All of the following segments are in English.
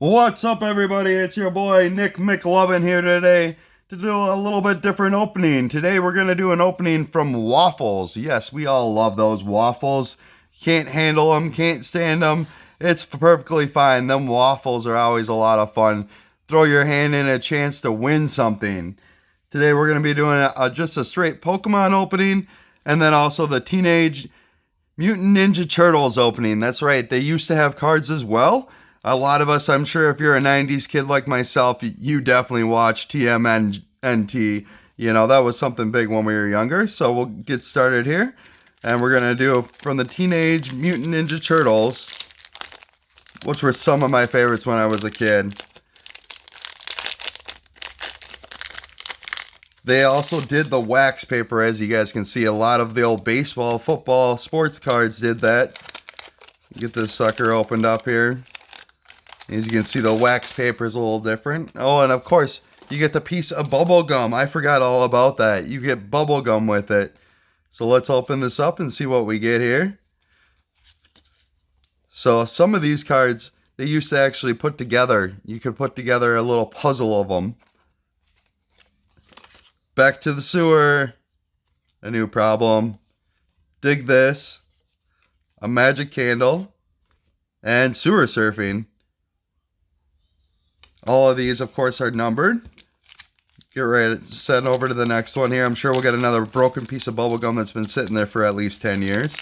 What's up, everybody? It's your boy Nick McLovin here today to do a little bit different opening. Today, we're going to do an opening from Waffles. Yes, we all love those waffles. Can't handle them, can't stand them. It's perfectly fine. Them waffles are always a lot of fun. Throw your hand in a chance to win something. Today, we're going to be doing just a straight Pokemon opening and then also the Teenage Mutant Ninja Turtles opening. That's right, they used to have cards as well. A lot of us, I'm sure if you're a 90s kid like myself, you definitely watched TMNT. You know, that was something big when we were younger. So we'll get started here. And we're going to do from the Teenage Mutant Ninja Turtles, which were some of my favorites when I was a kid. They also did the wax paper, as you guys can see. A lot of the old baseball, football, sports cards did that. Get this sucker opened up here. As you can see, the wax paper is a little different. Oh, and of course, you get the piece of bubble gum. I forgot all about that. You get bubble gum with it. So let's open this up and see what we get here. So some of these cards, they used to actually put together. You could put together a little puzzle of them. Back to the sewer. A new problem. Dig this. A magic candle. And sewer surfing. All of these, of course, are numbered. Get ready to send over to the next one here. I'm sure we'll get another broken piece of bubble gum that's been sitting there for at least 10 years.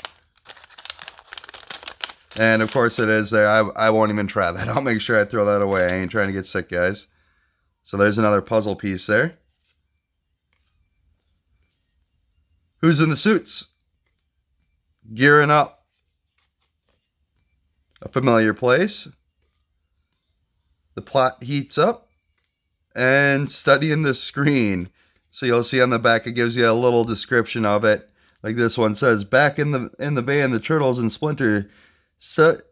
And, of course, it is there. I won't even try that. I'll make sure I throw that away. I ain't trying to get sick, guys. So there's another puzzle piece there. Who's in the suits? Gearing up. A familiar place. The plot heats up, and studying the screen. So you'll see on the back it gives you a little description of it. Like this one says, back in the van, the Turtles and Splinter study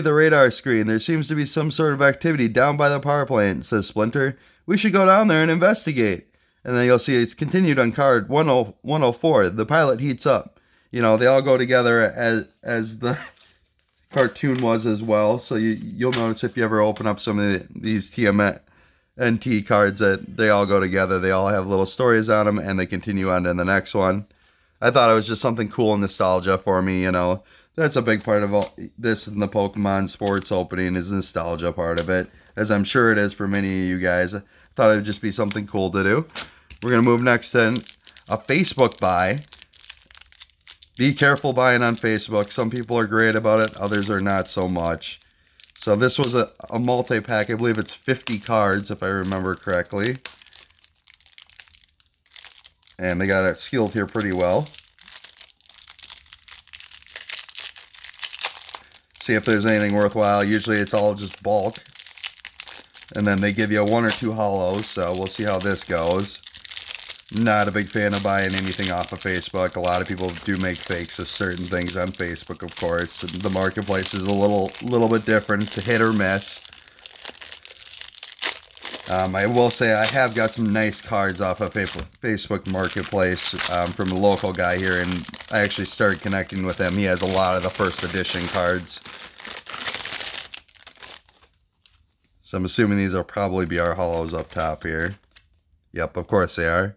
the radar screen. There seems to be some sort of activity down by the power plant, says Splinter. We should go down there and investigate. And then you'll see it's continued on card 104. The pilot heats up. You know, they all go together as the cartoon was as well. So you'll notice if you ever open up some of these TMNT cards that they all go together. They all have little stories on them, and they continue on to the next one. I thought it was just something cool and nostalgia for me. You know, that's a big part of all this in the Pokemon sports opening is the nostalgia part of it, as I'm sure it is for many of you guys. I thought it would just be something cool to do. We're gonna move next to a Facebook buy. Be careful buying on Facebook. Some people are great about it. Others are not so much. So this was a multi-pack. I believe it's 50 cards, if I remember correctly. And they got it sealed here pretty well. See if there's anything worthwhile. Usually it's all just bulk. And then they give you one or two hollows. So we'll see how this goes. Not a big fan of buying anything off of Facebook. A lot of people do make fakes of certain things on Facebook, of course. The marketplace is a little bit different. It's a hit or miss. I will say I have got some nice cards off of Facebook Marketplace from a local guy here, and I actually started connecting with him. He has a lot of the first edition cards. So I'm assuming these will probably be our hollows up top here. Yep, of course they are.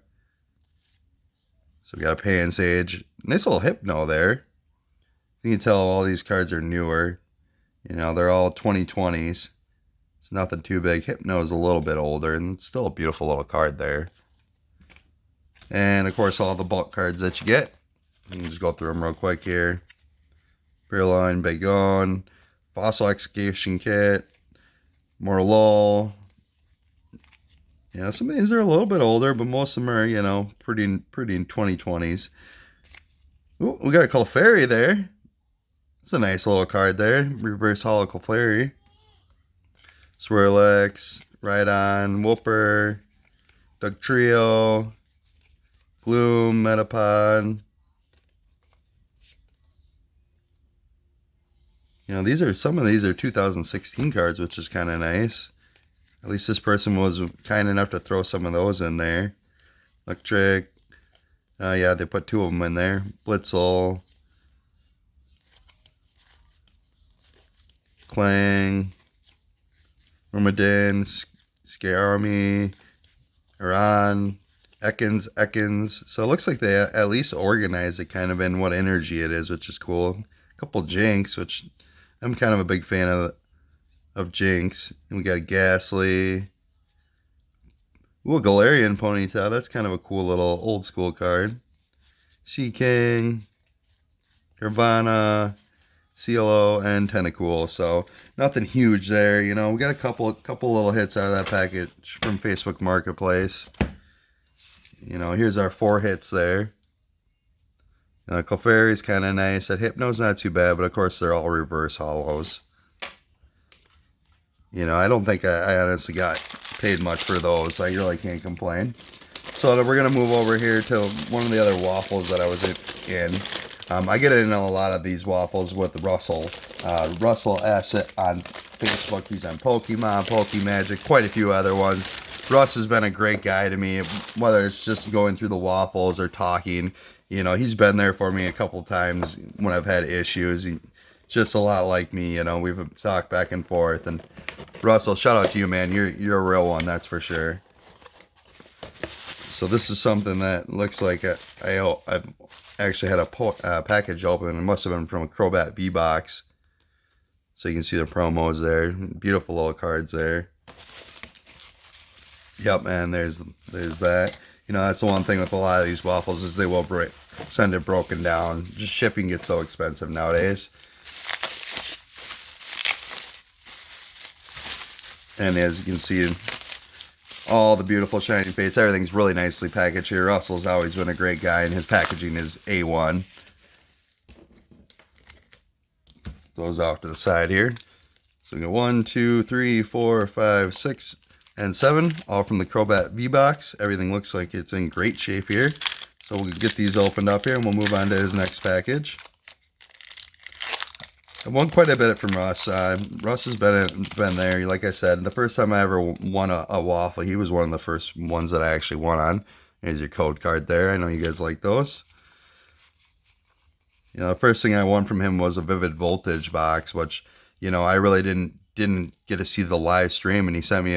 So we got a Pan Sage. Nice little Hypno there. You can tell all these cards are newer. You know, they're all 2020s. It's nothing too big. Hypno is a little bit older, and it's still a beautiful little card there. And, of course, all the bulk cards that you get. You can just go through them real quick here. Purloin, Bagon, Fossil Excavation Kit, Morlul. Yeah, some of these are a little bit older, but most of them are, you know, pretty 2020s. Ooh, we got a Clefairy there. It's a nice little card there. Reverse Hollow Clefairy. Swirlex, Rhydon, Wooper, Dugtrio, Gloom, Metapod. You know, some of these are 2016 cards, which is kind of nice. At least this person was kind enough to throw some of those in there. Electric. Yeah, they put two of them in there. Blitzel. Clang. Rumadin, Scarmy, Iran, Ekans. So it looks like they at least organize it kind of in what energy it is, which is cool. A couple Jinx, which I'm kind of a big fan of Jinx. And we got a Ghastly. Ooh, a Galarian Ponytail. That's kind of a cool little old school card. Sea King, Nirvana, CLO, and Tentacool. So nothing huge there. You know, we got a couple little hits out of that package from Facebook Marketplace. You know, here's our 4 hits there. Clefairy's kind of nice. That Hypno's not too bad, but of course they're all reverse hollows. You know, I don't think I honestly got paid much for those. I really can't complain. So we're going to move over here to one of the other waffles that I was in. I get in a lot of these waffles with Russell. Russell Asset on Facebook. He's on Pokemon, Pokemagic, quite a few other ones. Russ has been a great guy to me, whether it's just going through the waffles or talking. You know, he's been there for me a couple times when I've had issues. He's just a lot like me, you know. We've talked back and forth. And Russell, shout out to you, man. You're a real one, that's for sure. So this is something that looks like I've actually had a package open. It must have been from a Crobat V-Box. So you can see the promos there. Beautiful little cards there. Yep, and there's that. You know, that's the one thing with a lot of these waffles is they will send it broken down. Just shipping gets so expensive nowadays. And as you can see, all the beautiful shiny fates, everything's really nicely packaged here. Russell's always been a great guy, and his packaging is A1. Those off to the side here. So we got 1, 2, 3, 4, 5, 6, and 7, all from the Crobat V-Box. Everything looks like it's in great shape here. So we'll get these opened up here, and we'll move on to his next package. I won quite a bit from Russ. Russ has been there. Like I said, the first time I ever won a waffle, he was one of the first ones that I actually won on. Here's your code card there. I know you guys like those. You know, the first thing I won from him was a Vivid Voltage box, which, you know, I really didn't get to see the live stream, and he sent me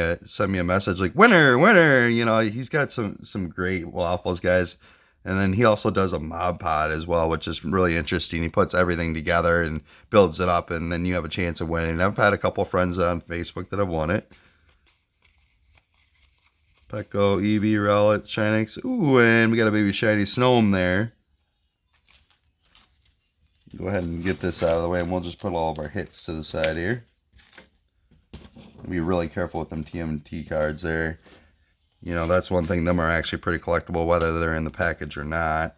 a message like winner. You know, he's got some great waffles, guys. And then he also does a mob pod as well, which is really interesting. He puts everything together and builds it up, and then you have a chance of winning. I've had a couple friends on Facebook that have won it. Pecco, Eevee, Rowlet, Shinx. Ooh, and we got a baby shiny Snom there. Go ahead and get this out of the way, and we'll just put all of our hits to the side here. Be really careful with them TMT cards there. You know, that's one thing. Them are actually pretty collectible, whether they're in the package or not.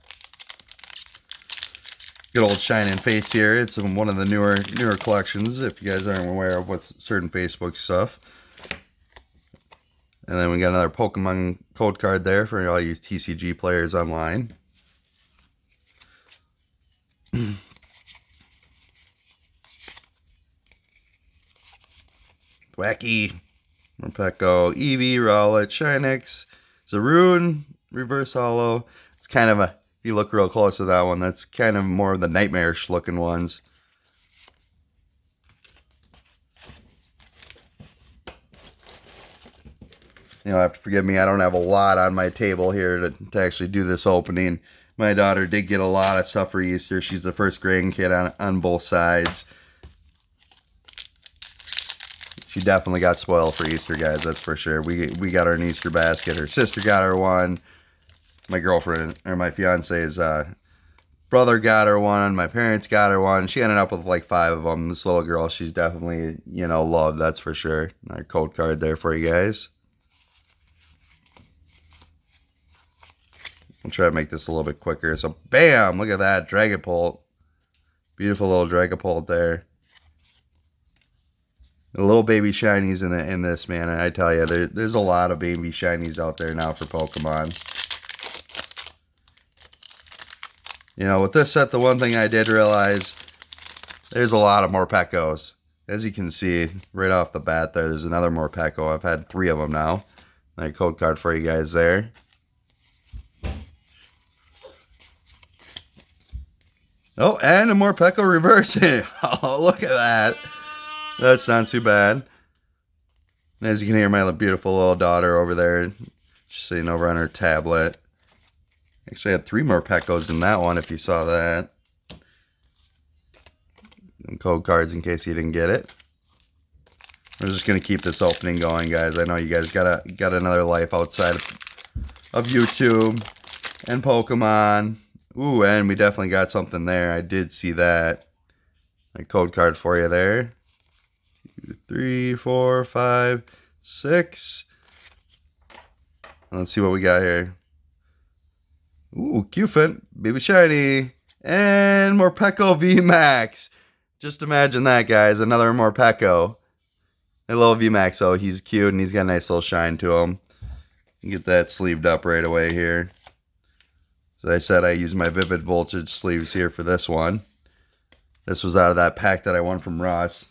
Good old Shining Fates here. It's one of the newer collections, if you guys aren't aware of what's certain Facebook stuff. And then we got another Pokemon code card there for all you TCG players online. Wacky. Pecco, Eevee, Rowlet, Shinx, Zaruun, Reverse Hollow. It's kind of if you look real close to that one, that's kind of more of the nightmarish looking ones. You'll have to forgive me, I don't have a lot on my table here to actually do this opening. My daughter did get a lot of stuff for Easter. She's the first grandkid on both sides. She definitely got spoiled for Easter, guys, that's for sure. We got her an Easter basket. Her sister got her one. My girlfriend, or my fiance's brother got her one. My parents got her one. She ended up with like 5 of them. This little girl, she's definitely, you know, loved, that's for sure. Our code card there for you guys. I'll try to make this a little bit quicker. So, bam! Look at that. Dragapult. Beautiful little Dragapult there. The little baby shinies in this, man. And I tell you, there's a lot of baby shinies out there now for Pokemon. You know, with this set, the one thing I did realize, there's a lot of Morpeccos. As you can see, right off the bat there's another Morpecco. I've had 3 of them now. My code card for you guys there. Oh, and a Morpecco reversing. Oh, look at that. That's not too bad. As you can hear, my beautiful little daughter over there, she's sitting over on her tablet. Actually, I had 3 more Pecos in that one, if you saw that. And code cards in case you didn't get it. We're just gonna keep this opening going, guys. I know you guys got another life outside of YouTube and Pokemon. Ooh, and we definitely got something there. I did see that. A code card for you there. 2, 3, 4, 5, 6. Let's see what we got here. Ooh, Cufant, Baby Shiny, and Morpeko VMAX. Just imagine that, guys. Another Morpeko. A little VMAX, though. He's cute and he's got a nice little shine to him. You get that sleeved up right away here. As I said, I used my Vivid Voltage sleeves here for this one. This was out of that pack that I won from Ross.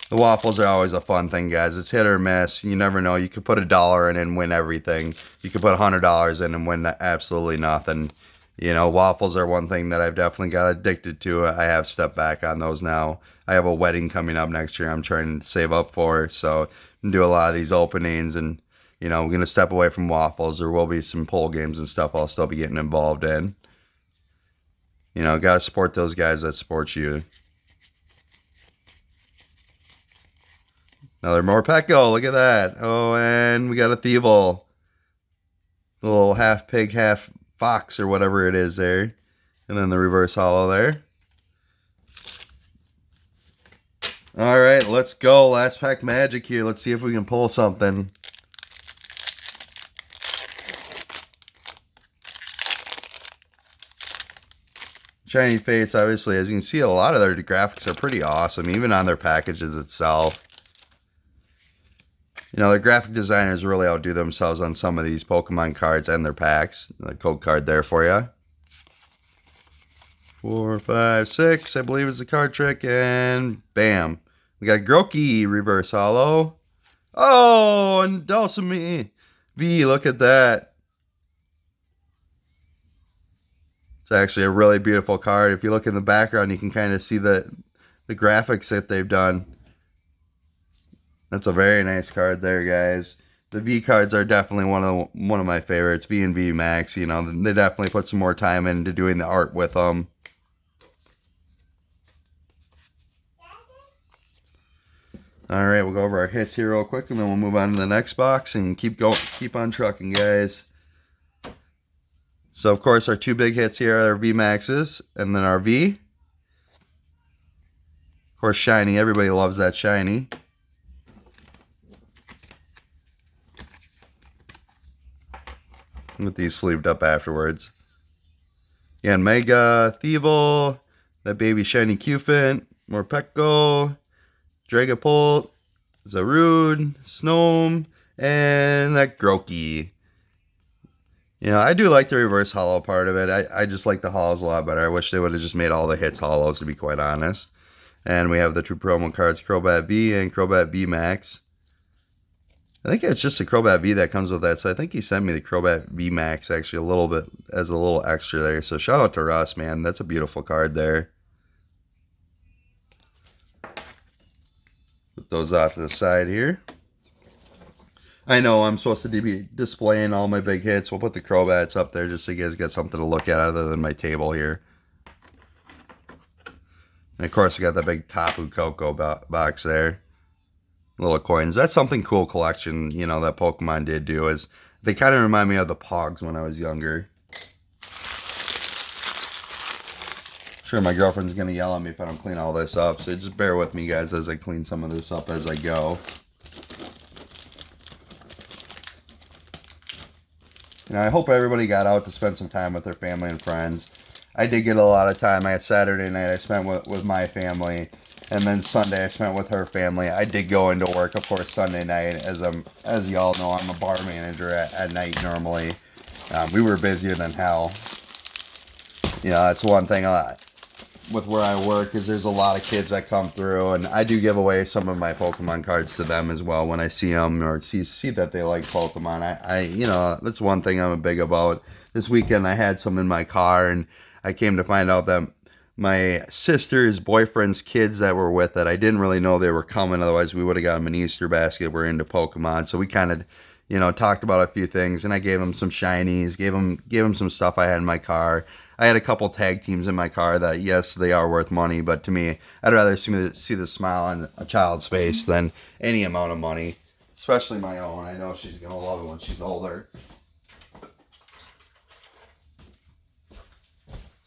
The waffles are always a fun thing, guys. It's hit or miss. You never know. You could put $1 in and win everything. You could put $100 in and win absolutely nothing. You know, waffles are one thing that I've definitely got addicted to. I have stepped back on those now. I have a wedding coming up next year I'm trying to save up for. So I'm going to do a lot of these openings. And, you know, we're going to step away from waffles. There will be some poll games and stuff I'll still be getting involved in. You know, got to support those guys that support you. Another Morpeko, look at that. Oh, and we got a Thievul. A little half pig, half fox or whatever it is there. And then the reverse holo there. Alright, let's go. Last pack magic here. Let's see if we can pull something. Shiny face, obviously. As you can see, a lot of their graphics are pretty awesome, even on their packages itself. You know, the graphic designers really outdo themselves on some of these Pokemon cards and their packs. The code card there for you. 4, 5, 6, I believe is the card trick. And bam. We got Grookey reverse holo. Oh, and Dulcimi V, look at that. It's actually a really beautiful card. If you look in the background, you can kind of see the graphics that they've done. That's a very nice card there, guys. The V cards are definitely one of my favorites. V and V Max, you know, they definitely put some more time into doing the art with them. All right, we'll go over our hits here real quick, and then we'll move on to the next box and keep on trucking, guys. So, of course, our 2 big hits here are our V Maxes, and then our V. Of course, shiny. Everybody loves that shiny. With these sleeved up afterwards. Yeah, Mega, Thievul, that baby shiny Cufant, Morpeko, Dragapult, Zarude, Snom, and that Grookey. You know, I do like the reverse holo part of it. I just like the holos a lot better. I wish they would have just made all the hits holos, to be quite honest. And we have the 2 promo cards, Crobat V and Crobat V Max. I think it's just the Crobat V that comes with that. So I think he sent me the Crobat V Max actually a little bit as a little extra there. So shout out to Russ, man. That's a beautiful card there. Put those off to the side here. I know I'm supposed to be displaying all my big hits. We'll put the Crobats up there just so you guys get something to look at other than my table here. And of course we got that big Tapu Koko box there. Little coins. That's something cool collection, you know, that Pokemon did do. Is they kind of remind me of the Pogs when I was younger. Sure, my girlfriend's going to yell at me if I don't clean all this up. So just bear with me, guys, as I clean some of this up as I go. You know, I hope everybody got out to spend some time with their family and friends. I did get a lot of time. I had Saturday night I spent with my family. And then Sunday I spent with her family. I did go into work, of course, Sunday night. As y'all know, I'm a bar manager at night normally. We were busier than hell. You know, that's one thing with where I work is there's a lot of kids that come through. And I do give away some of my Pokemon cards to them as well when I see them or see that they like Pokemon. You know, that's one thing I'm big about. This weekend I had some in my car and I came to find out that my sister's boyfriend's kids that were with it. I didn't really know they were coming. Otherwise, we would have got them an Easter basket. We're into Pokemon. So we kind of, talked about a few things. And I gave them some shinies, gave them some stuff I had in my car. I had a couple tag teams in my car that, yes, they are worth money. But to me, I'd rather see the smile on a child's face than any amount of money. Especially my own. I know she's going to love it when she's older.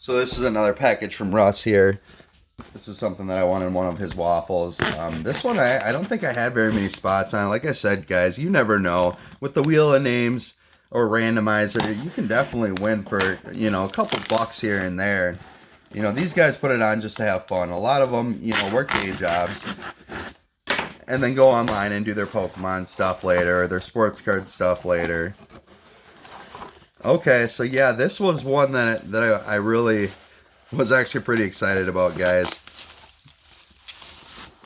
So this is another package from Russ here. This is something that I wanted in one of his waffles. This one, I don't think I had very many spots on it. Like I said, guys, you never know. With the Wheel of Names or randomizer, you can definitely win for, a couple bucks here and there. These guys put it on just to have fun. A lot of them, work day jobs and then go online and do their Pokemon stuff later, or their sports card stuff later. Okay, so yeah, this was one that I really was actually pretty excited about, guys.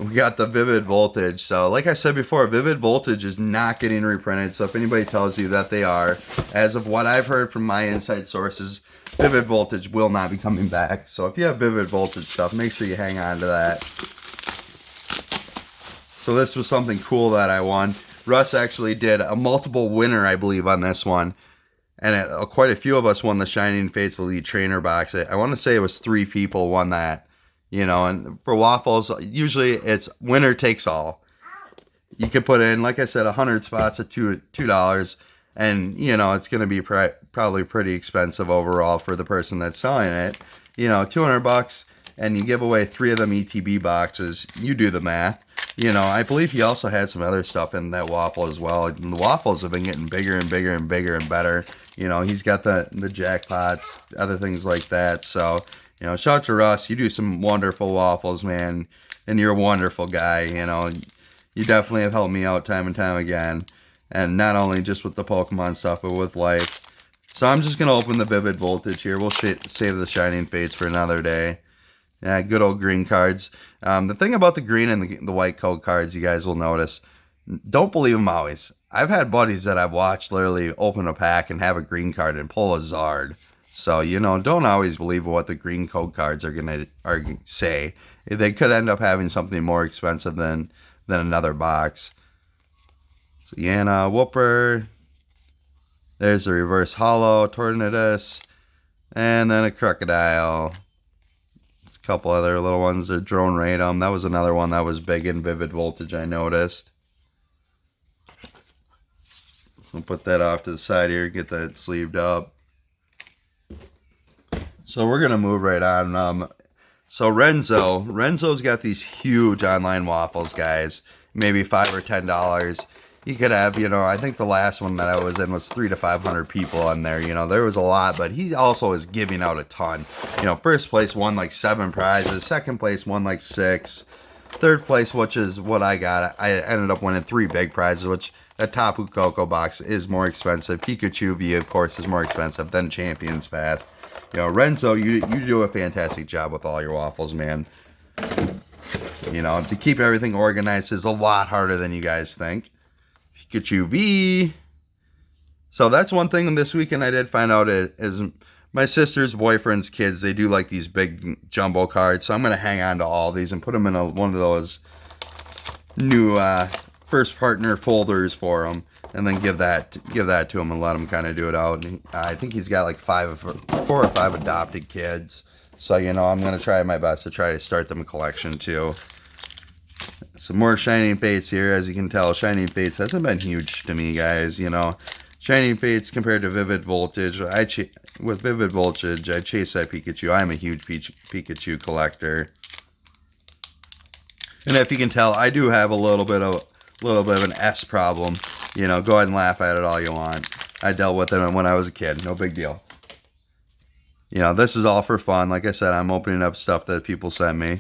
We got the Vivid Voltage. So, like I said before, Vivid Voltage is not getting reprinted. So, if anybody tells you that they are, as of what I've heard from my inside sources, Vivid Voltage will not be coming back. So, if you have Vivid Voltage stuff, make sure you hang on to that. So, this was something cool that I won. Russ actually did a multiple winner, I believe, on this one. And quite a few of us won the Shining Fates Elite Trainer box. I want to say it was 3 people won that. And for waffles, usually it's winner takes all. You could put in, like I said, 100 spots at $2. And, it's going to be probably pretty expensive overall for the person that's selling it. $200, and you give away 3 of them ETB boxes. You do the math. I believe he also had some other stuff in that waffle as well. And the waffles have been getting bigger and bigger and bigger and better. He's got the jackpots, other things like that. So, shout out to Russ. You do some wonderful waffles, man. And you're a wonderful guy. You definitely have helped me out time and time again. And not only just with the Pokemon stuff, but with life. So I'm just going to open the Vivid Voltage here. We'll save the Shining Fates for another day. Yeah, good old green cards. The thing about the green and the white code cards, you guys will notice, don't believe them always. I've had buddies that I've watched literally open a pack and have a green card and pull a Zard. So, don't always believe what the green code cards are gonna say. They could end up having something more expensive than another box. So, Yana, Whooper. There's the reverse hollow, Tornadus, and then a Crocodile. Couple other little ones, the Drone Radom. That was another one that was big in Vivid Voltage, I noticed. So put that off to the side here, get that sleeved up. So we're gonna move right on. So Renzo's got these huge online waffles, guys. Maybe $5 or $10. You could have, I think the last one that I was in was 300 to 500 people on there. There was a lot, but he also is giving out a ton. First place won like 7 prizes. Second place won like 6. Third place, which is what I got, I ended up winning 3 big prizes, which that Tapu Koko box is more expensive. Pikachu V, of course, is more expensive than Champion's Path. Renzo, you do a fantastic job with all your waffles, man. To keep everything organized is a lot harder than you guys think. Pikachu V. So that's one thing this weekend I did find out is my sister's boyfriend's kids, they do like these big jumbo cards. So I'm going to hang on to all these and put them in one of those new first partner folders for them. And then give that to him and let him kind of do it out. And I think he's got like 4 or 5 adopted kids. So, I'm going to try my best to try to start them a collection too. Some more Shining Fates here. As you can tell, Shining Fates hasn't been huge to me, guys. Shining Fates compared to Vivid Voltage. With Vivid Voltage, I chase that Pikachu. I'm a huge Pikachu collector. And if you can tell, I do have a little bit of an S problem. Go ahead and laugh at it all you want. I dealt with it when I was a kid. No big deal. This is all for fun. Like I said, I'm opening up stuff that people sent me.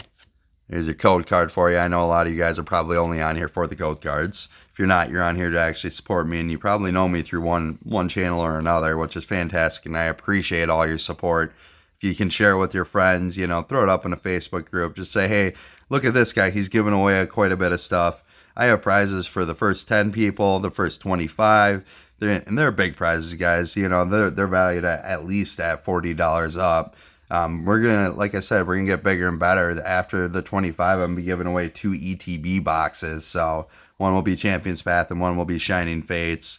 Here's your code card for you. I know a lot of you guys are probably only on here for the code cards. If you're not, you're on here to actually support me, and you probably know me through one channel or another, which is fantastic, and I appreciate all your support. If you can share it with your friends, throw it up in a Facebook group. Just say, hey, look at this guy. He's giving away quite a bit of stuff. I have prizes for the first 10 people, the first 25. They're big prizes, guys. They're valued at least at $40 up. We're gonna, like I said, we're gonna get bigger and better. After the 25, I'm gonna be giving away 2 ETB boxes. So one will be Champions Path and one will be Shining Fates.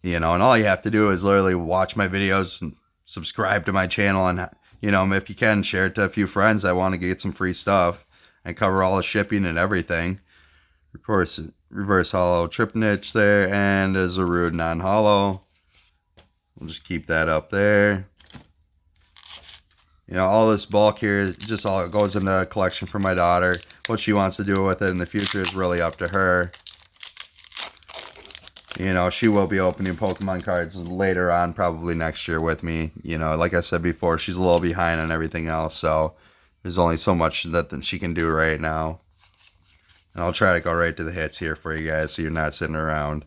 And all you have to do is literally watch my videos and subscribe to my channel, and if you can, share it to a few friends that want to get some free stuff and cover all the shipping and everything. Of course, reverse hollow trip niche there, and a Zarude non-hollow. We'll just keep that up there. All this bulk here just all goes into a collection for my daughter. What she wants to do with it in the future is really up to her. She will be opening Pokemon cards later on, probably next year with me. Like I said before, she's a little behind on everything else, so there's only so much that she can do right now. And I'll try to go right to the hits here for you guys so you're not sitting around.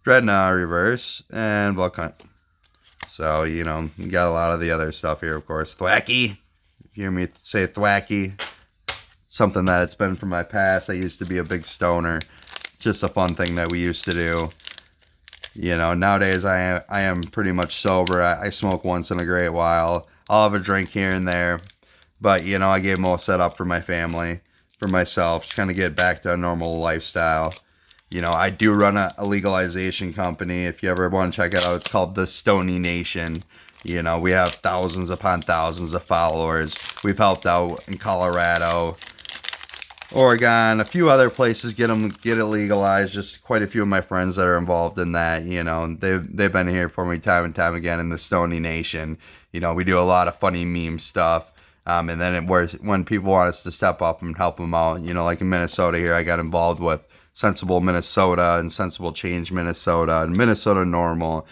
Dreadnought reverse and Block Hunt. So, you got a lot of the other stuff here, of course. Thwacky. If you hear me say Thwacky, something that it's been from my past. I used to be a big stoner. It's just a fun thing that we used to do. Nowadays I am pretty much sober. I smoke once in a great while. I'll have a drink here and there. But, I gave most of that up for my family, for myself, to kind of get back to a normal lifestyle. I do run a legalization company. If you ever want to check it out, it's called the Stony Nation. We have thousands upon thousands of followers. We've helped out in Colorado, Oregon, a few other places get it legalized. Just quite a few of my friends that are involved in that. They've been here for me time and time again in the Stony Nation. We do a lot of funny meme stuff. And then when people want us to step up and help them out, like in Minnesota here, I got involved with Sensible Minnesota and Sensible Change Minnesota and Minnesota Normal,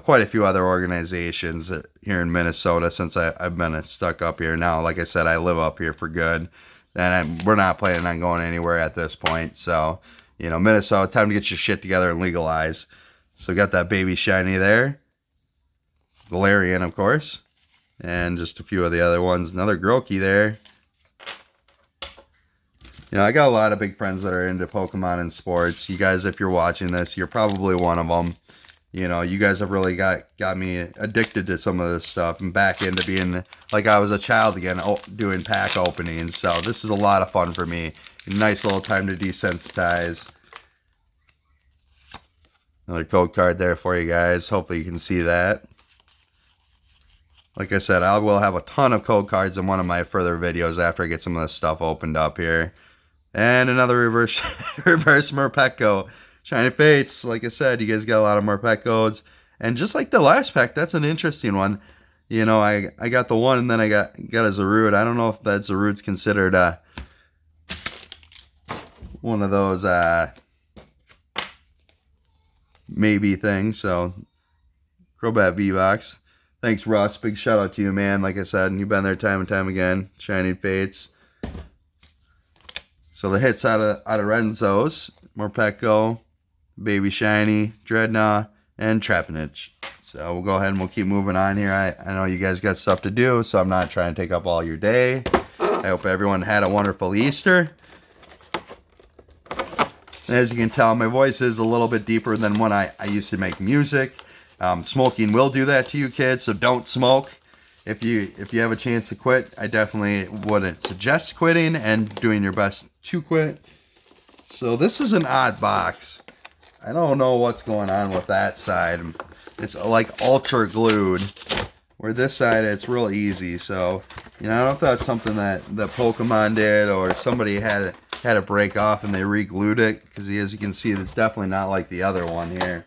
quite a few other organizations here in Minnesota since I've been stuck up here. Now, like I said, I live up here for good, and we're not planning on going anywhere at this point. So, Minnesota, time to get your shit together and legalize. So got that baby shiny there. Galarian, of course. And just a few of the other ones. Another Grookey there. I got a lot of big friends that are into Pokemon and sports. You guys, if you're watching this, you're probably one of them. You guys have really got me addicted to some of this stuff and back into being like I was a child again, doing pack openings. So this is a lot of fun for me. A nice little time to desensitize. Another code card there for you guys. Hopefully you can see that. Like I said, I will have a ton of code cards in one of my further videos after I get some of this stuff opened up here. And another reverse Morpeko. Shiny Fates. Like I said, you guys got a lot of Morpek codes. And just like the last pack, that's an interesting one. I got the one and then I got a Zarude. I don't know if that Zarude's considered one of those maybe things. So, Crobat V-Box. Thanks, Russ. Big shout out to you, man. Like I said, you've been there time and time again. Shining Fates. So the hits out of Renzo's, Morpeko, Baby Shiny, Dreadnought, and Trapinch. So we'll go ahead and we'll keep moving on here. I know you guys got stuff to do, so I'm not trying to take up all your day. I hope everyone had a wonderful Easter. And as you can tell, my voice is a little bit deeper than when I used to make music. Smoking will do that to you, kids, so don't smoke. If you have a chance to quit, I definitely wouldn't suggest quitting and doing your best to quit. So this is an odd box. I don't know what's going on with that side. It's like ultra glued, where this side it's real easy. So I don't know if that's something that Pokemon did or somebody had to break off and they re-glued it, because as you can see, it's definitely not like the other one here.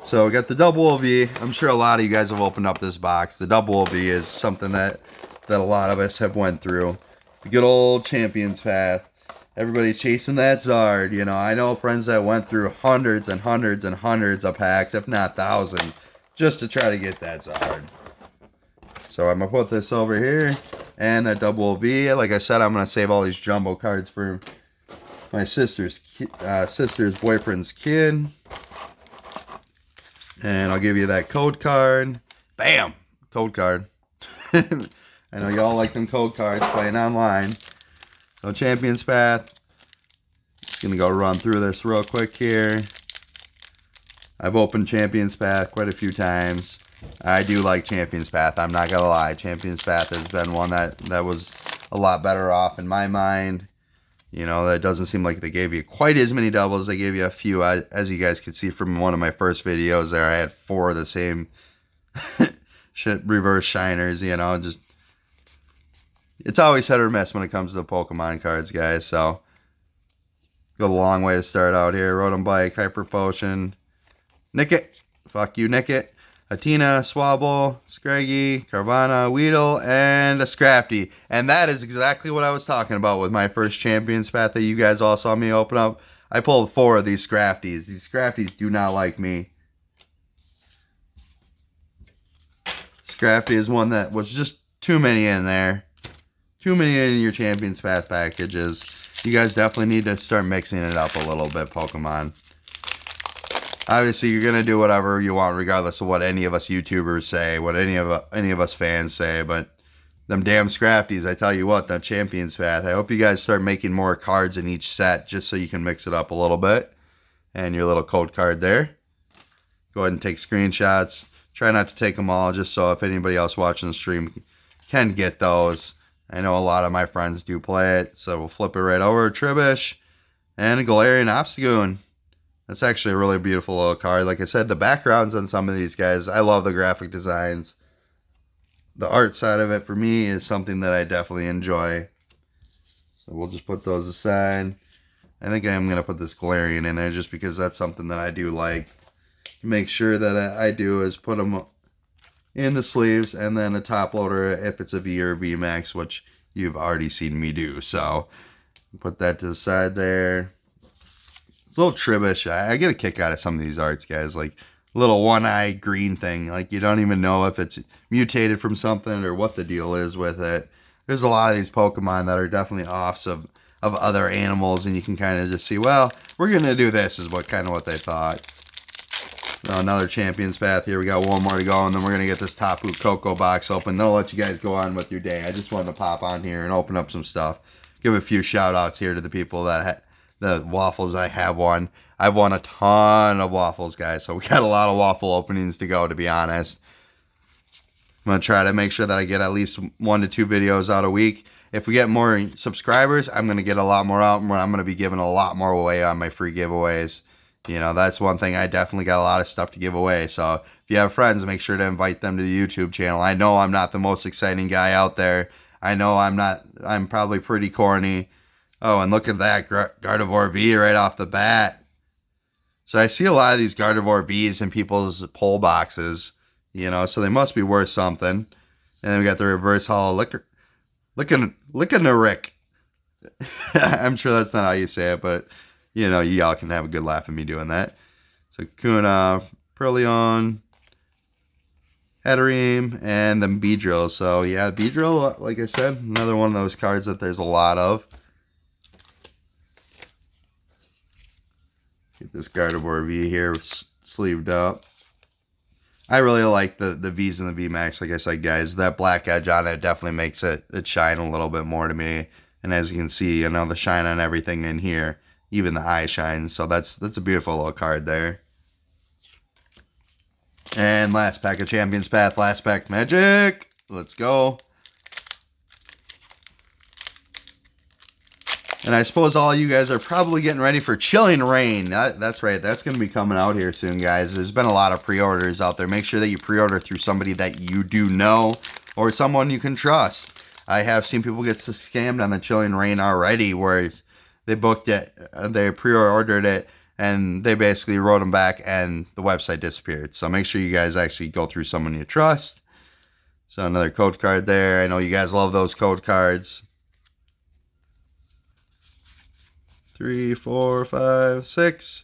So we got the double V. I'm sure a lot of you guys have opened up this box. The double V is something that a lot of us have went through. The good old Champions Path. Everybody chasing that Zard. I know friends that went through hundreds and hundreds and hundreds of packs, if not thousands, just to try to get that Zard. So I'm going to put this over here. And that double V. Like I said, I'm going to save all these jumbo cards for my sister's boyfriend's kid. And I'll give you that code card. Bam! Code card. I know y'all like them code cards playing online. So Champions Path. Just going to go run through this real quick here. I've opened Champions Path quite a few times. I do like Champion's Path. I'm not gonna lie. Champion's Path has been one that was a lot better off in my mind. You know, that doesn't seem like they gave you quite as many doubles. They gave you a few, as you guys could see from one of my first videos there. I had 4 of the same reverse shiners, you know. Just, it's always hit or miss when it comes to the Pokemon cards, guys. So, go a long way to start out here. Rotom Bike, Hyper Potion, Nickit. Fuck you, Nickit. Hatina, Swabble, Scraggy, Carvana, Weedle, and a Scrafty. And that is exactly what I was talking about with my first Champion's Path that you guys all saw me open up. I pulled 4 of these Scrafties. These Scrafties do not like me. Scrafty is one that was just too many in there. Too many in your Champion's Path packages. You guys definitely need to start mixing it up a little bit, Pokemon. Obviously, you're going to do whatever you want, regardless of what any of us YouTubers say, what any of us fans say, but them damn Scrafties, I tell you what, that Champion's Path, I hope you guys start making more cards in each set, just so you can mix it up a little bit. And your little code card there. Go ahead and take screenshots. Try not to take them all, just so if anybody else watching the stream can get those. I know a lot of my friends do play it, so we'll flip it right over. Tribbish and a Galarian Obstagoon. That's actually a really beautiful little card. Like I said, the backgrounds on some of these guys, I love the graphic designs. The art side of it, for me, is something that I definitely enjoy. So we'll just put those aside. I think I'm going to put this Galarian in there just because that's something that I do like. Make sure that I do is put them in the sleeves and then a top loader if it's a V or V Max, which you've already seen me do. So put that to the side there. It's a little Tribbish. I get a kick out of some of these arts, guys. Like little one-eye green thing. Like you don't even know if it's mutated from something or what the deal is with it. There's a lot of these Pokemon that are definitely offs of other animals, and you can kind of just see, well, we're going to do this is what they thought. So another Champion's Path here. We got one more to go, and then we're going to get this Tapu Koko box open. Then I'll let you guys go on with your day. I just wanted to pop on here and open up some stuff. Give a few shout-outs here to the people that the Waffles. I've won a ton of Waffles, guys. So we got a lot of Waffle openings to go, to be honest. I'm going to try to make sure that I get at least 1 to 2 videos out a week. If we get more subscribers, I'm going to get a lot more out. I'm going to be giving a lot more away on my free giveaways. You know, that's one thing. I definitely got a lot of stuff to give away. So if you have friends, make sure to invite them to the YouTube channel. I know I'm not the most exciting guy out there. I know I'm probably pretty corny. Oh, and look at that Gardevoir V right off the bat. So I see a lot of these Gardevoir Vs in people's poll boxes, you know, so they must be worth something. And then we got the reverse hollow Lickinarick. I'm sure that's not how you say it, but, you know, y'all can have a good laugh at me doing that. So Kuna, Purlion, Hatterene, and then Beedrill. So, yeah, Beedrill, like I said, another one of those cards that there's a lot of. Get this Gardevoir V here sleeved up. I really like the Vs and the VMAX, like I said, guys. That black edge on it definitely makes it shine a little bit more to me. And as you can see, you know, the shine on everything in here, even the eye shines. So that's a beautiful little card there. And last pack of Champion's Path, last pack magic. Let's go. And I suppose all you guys are probably getting ready for Chilling Reign. That's right. That's going to be coming out here soon, guys. There's been a lot of pre-orders out there. Make sure that you pre-order through somebody that you do know or someone you can trust. I have seen people get scammed on the Chilling Reign already, where they booked it, they pre-ordered it, and they basically wrote them back, and the website disappeared. So make sure you guys actually go through someone you trust. So another code card there. I know you guys love those code cards. 3, 4, 5, 6.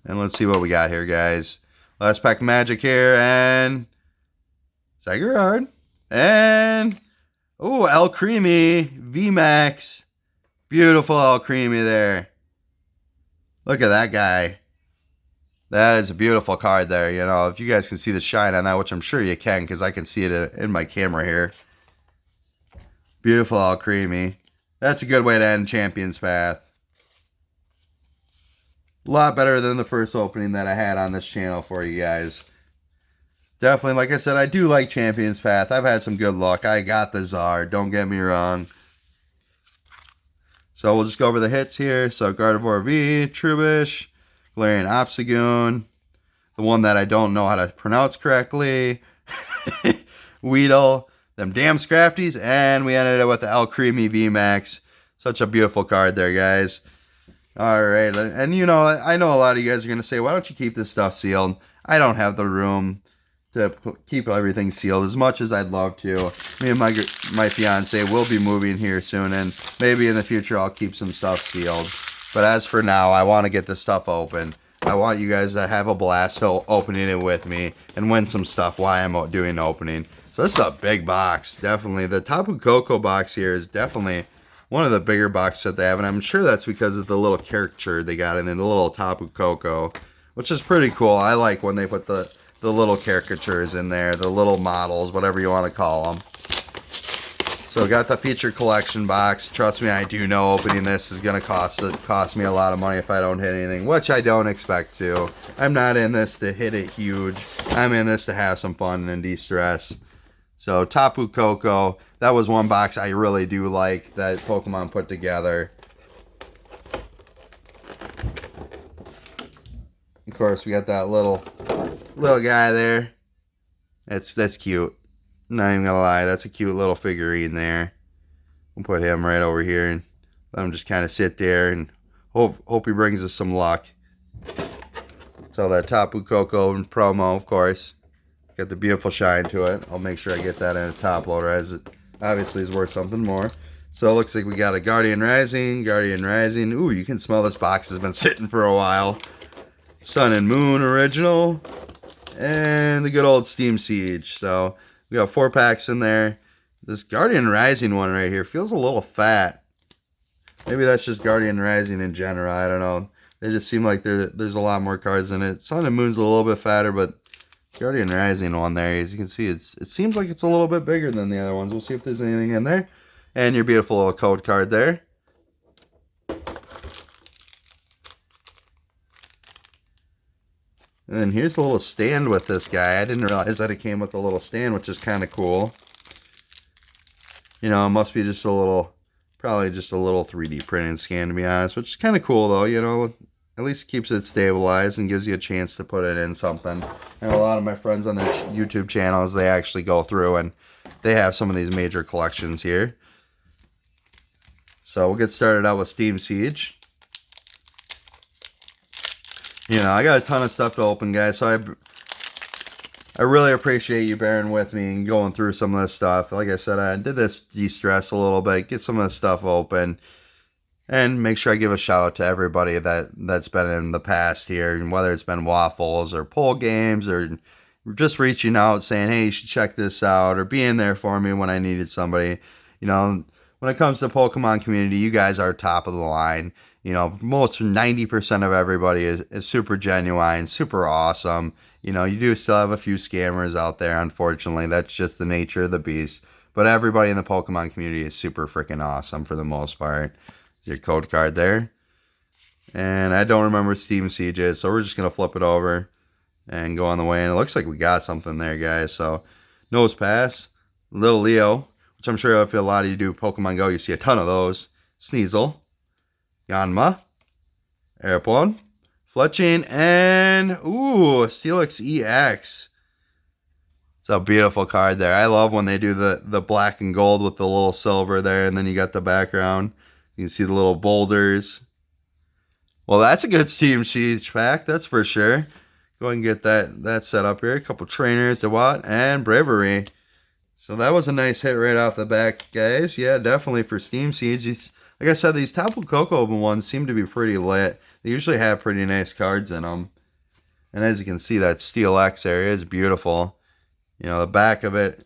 And let's see what we got here, guys. Last pack of magic here, and Zygarde. And, oh, El Creamy, VMAX. Beautiful El Creamy there. Look at that guy. That is a beautiful card there, you know. If you guys can see the shine on that, which I'm sure you can, because I can see it in my camera here. Beautiful El Creamy. That's a good way to end Champion's Path. A lot better than the first opening that I had on this channel for you guys. Definitely, like I said, I do like Champion's Path. I've had some good luck. I got the Czar, don't get me wrong. So we'll just go over the hits here. So Gardevoir V, Trubbish, Galarian Obstagoon, the one that I don't know how to pronounce correctly, Weedle, them damn Scrafties, and we ended it with the El Creamy VMAX. Such a beautiful card there, guys. All right, and you know, I know a lot of you guys are going to say, why don't you keep this stuff sealed? I don't have the room to keep everything sealed as much as I'd love to. Me and my fiance will be moving here soon, and maybe in the future I'll keep some stuff sealed. But as for now, I want to get this stuff open. I want you guys to have a blast opening it with me and win some stuff while I'm doing the opening. So this is a big box, definitely. The Tapu Koko box here is definitely one of the bigger boxes that they have, and I'm sure that's because of the little caricature they got in there, the little Tapu Koko, which is pretty cool. I like when they put the little caricatures in there, the little models, whatever you want to call them. So we got the feature collection box. Trust me, I do know opening this is going to cost me a lot of money if I don't hit anything, which I don't expect to. I'm not in this to hit it huge. I'm in this to have some fun and de-stress. So Tapu Koko, that was one box I really do like that Pokemon put together. Of course, we got that little guy there. That's cute. Not even gonna lie, that's a cute little figurine there. We'll put him right over here and let him just kind of sit there and hope he brings us some luck. So that Tapu Koko promo, of course, got the beautiful shine to it. I'll make sure I get that in a top loader, as it obviously is worth something more. So it looks like we got a Guardian Rising. Ooh, you can smell this box has been sitting for a while. Sun and Moon original, and the good old Steam Siege. So we got 4 packs in there. This Guardian Rising one right here feels a little fat. Maybe that's just Guardian Rising in general. I don't know. They just seem like there's a lot more cards in it. Sun and Moon's a little bit fatter, but Guardian Rising one there, as you can see, it seems like it's a little bit bigger than the other ones. We'll see if there's anything in there. And your beautiful little code card there. And then here's a little stand with this guy. I didn't realize that it came with a little stand, which is kind of cool. You know, it must be just a little, probably just a little 3D printed scan, to be honest, which is kind of cool, though. You know, at least keeps it stabilized and gives you a chance to put it in something. And a lot of my friends on their YouTube channels, they actually go through and they have some of these major collections here. So we'll get started out with Steam Siege. You know, I got a ton of stuff to open, guys, so I really appreciate you bearing with me and going through some of this stuff. Like I said, I did this de-stress a little bit, get some of this stuff open, and make sure I give a shout out to everybody that's been in the past here, and whether it's been Waffles or poll games or just reaching out saying, hey, you should check this out, or being there for me when I needed somebody. You know, when it comes to Pokemon community, you guys are top of the line. You know, most 90% of everybody is super genuine, super awesome. You know, you do still have a few scammers out there, unfortunately. That's just the nature of the beast. But everybody in the Pokemon community is super freaking awesome for the most part. Your code card there. And I don't remember what Steam Siege is, so we're just going to flip it over and go on the way. And it looks like we got something there, guys. So, Nose Pass, Little Leo, which I'm sure if a lot of you do Pokemon Go, you see a ton of those. Sneasel, Yanma, Airborne, Fletching, and ooh, Steelix EX. It's a beautiful card there. I love when they do the black and gold with the little silver there, and then you got the background. You can see the little boulders. Well, that's a good Steam Siege pack, that's for sure. Go ahead and get that set up here. A couple trainers, DeWatt, and Bravery. So that was a nice hit right off the back, guys. Yeah, definitely for Steam Siege. Like I said, these Tapu Koko ones seem to be pretty lit. They usually have pretty nice cards in them. And as you can see, that Steel X area is beautiful. You know, the back of it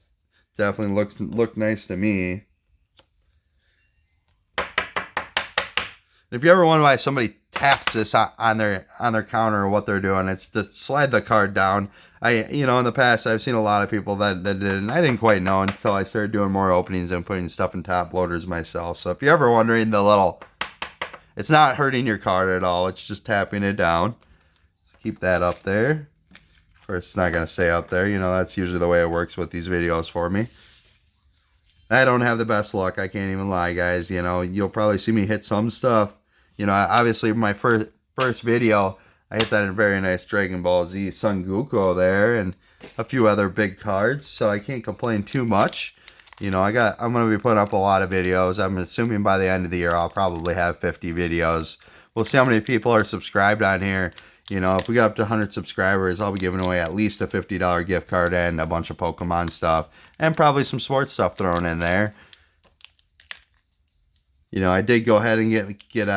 definitely looked nice to me. If you ever wonder why somebody taps this on their counter or what they're doing, it's to slide the card down. You know, in the past, I've seen a lot of people that did it, and I didn't quite know until I started doing more openings and putting stuff in top loaders myself. So if you're ever wondering, it's not hurting your card at all. It's just tapping it down. So keep that up there. Of course, it's not going to stay up there. You know, that's usually the way it works with these videos for me. I don't have the best luck. I can't even lie, guys. You know, you'll probably see me hit some stuff. You know, obviously my first video, I hit that very nice Dragon Ball Z Son Goku there and a few other big cards. So I can't complain too much. You know, I'm going to be putting up a lot of videos. I'm assuming by the end of the year, I'll probably have 50 videos. We'll see how many people are subscribed on here. You know, if we get up to 100 subscribers, I'll be giving away at least a $50 gift card and a bunch of Pokemon stuff. And probably some sports stuff thrown in there. You know, I did go ahead and get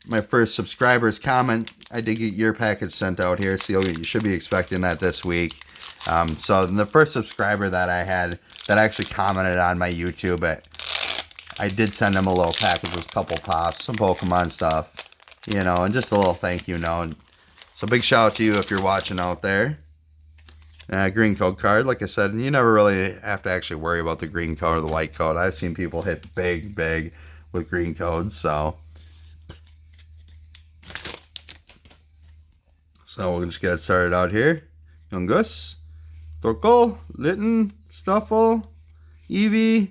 my first subscriber's comment. I did get your package sent out here, so you should be expecting that this week. So the first subscriber that I had that actually commented on my YouTube, I did send him a little package with a couple pops, some Pokemon stuff, you know, and just a little thank you note. So big shout out to you if you're watching out there. Green code card, like I said, you never really have to actually worry about the green code or the white code. I've seen people hit big with green codes, so we'll just get started out here. Yungus, Torkoal, Litten, Stuffle, Eevee,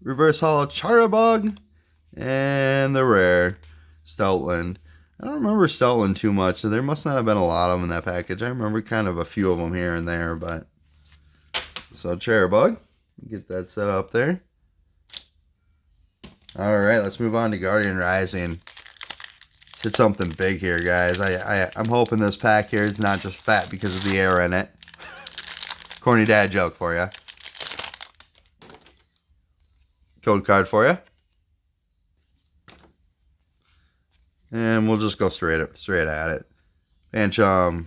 Reverse Hollow Charabug, and the rare Stoutland. I don't remember Stoutland too much, so there must not have been a lot of them in that package. I remember kind of a few of them here and there, but so Charabug, get that set up there. Alright, let's move on to Guardian Rising. Let's hit something big here, guys. I'm hoping this pack here is not just fat because of the air in it. Corny dad joke for you. Code card for you. And we'll just go straight at it. Bancham.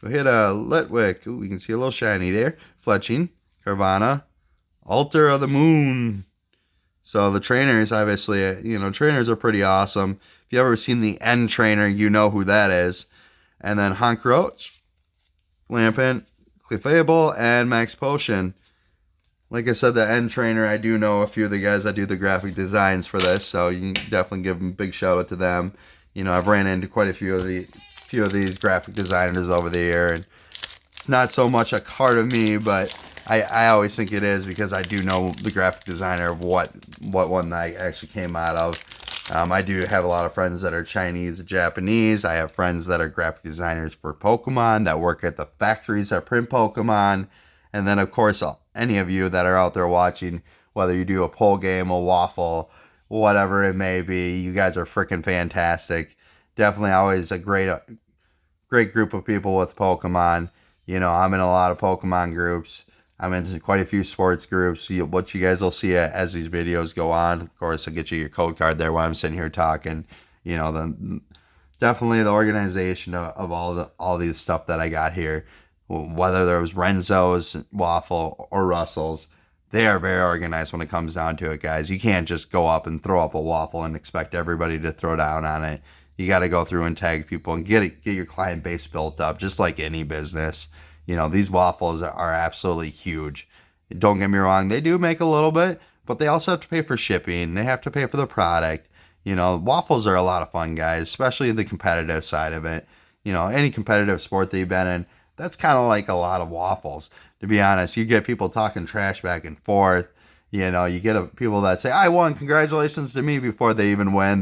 Go hit a Letwick. Ooh, you can see a little shiny there. Fletching. Carvana. Altar of the Moon. So the trainers, obviously, you know, trainers are pretty awesome. If you've ever seen the End trainer, you know who that is. And then Honk Roach, Lampent, Clefable, and Max Potion. Like I said, the End trainer, I do know a few of the guys that do the graphic designs for this, so you can definitely give them a big shout out to them. You know, I've ran into quite a few of these graphic designers over the year, and it's not so much a part of me, but I always think it is because I do know the graphic designer of what one that actually came out of. I do have a lot of friends that are Chinese and Japanese. I have friends that are graphic designers for Pokemon that work at the factories that print Pokemon. And then, of course, any of you that are out there watching, whether you do a poll game, a waffle, whatever it may be, you guys are freaking fantastic. Definitely always a great group of people with Pokemon. You know, I'm in a lot of Pokemon groups. I'm in quite a few sports groups. What you guys will see as these videos go on. Of course, I'll get you your code card there while I'm sitting here talking. You know, definitely the organization of all these stuff that I got here. Whether there was Renzo's, Waffle, or Russell's, they are very organized when it comes down to it, guys. You can't just go up and throw up a waffle and expect everybody to throw down on it. You got to go through and tag people and get your client base built up, just like any business. You know, these waffles are absolutely huge. Don't get me wrong, they do make a little bit, but they also have to pay for shipping. They have to pay for the product. You know, waffles are a lot of fun, guys, especially the competitive side of it. You know, any competitive sport that you've been in, that's kind of like a lot of waffles. To be honest, you get people talking trash back and forth. You know, you get people that say, I won, congratulations to me before they even win.